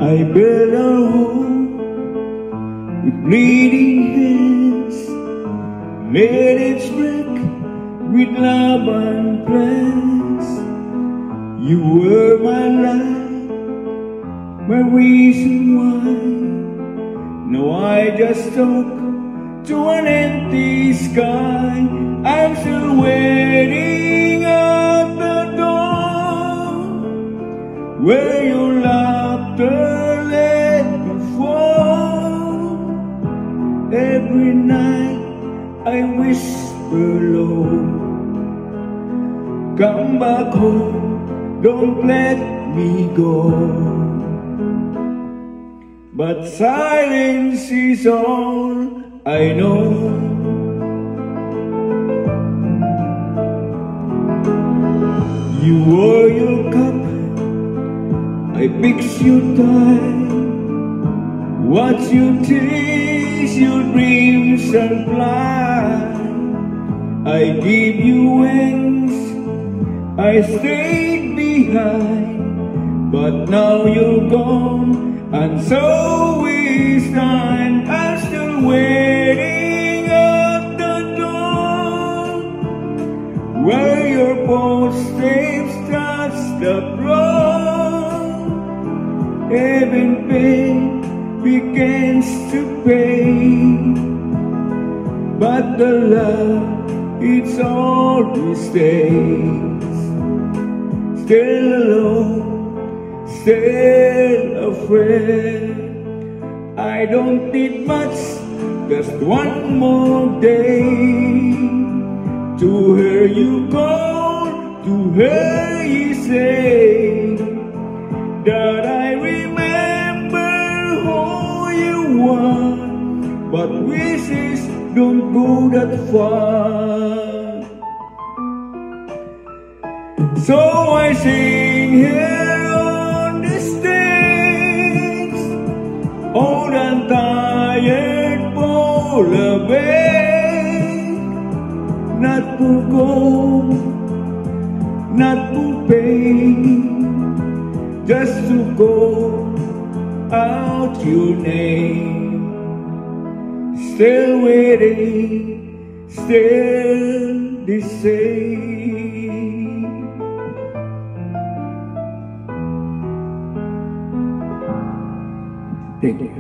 I built our home with bleeding hands, made it brick with love and plans. You were my life, my reason why. Now I just talk to an empty sky. I'm still waiting at the door where your laughter let me fall. Every night I whisper low, come back home, don't let me go. But silence is all I know. You wore your cup, I fix your tie, watch you taste your dreams and fly. I give you wings, I stayed behind, but now you're gone, and so is time. I'm still waiting at the door where your footsteps touch the road. Even pain begins to pain, but the love, it's always stays. Still alone, still afraid. I don't need much, just one more day to hear you call, to hear you say that I remember who you are, but wishes don't go that far. So I sing here on the stage, old and tired for a bed, not to gold, not to pain, just to call out your name. Still waiting, still the same. Thank you.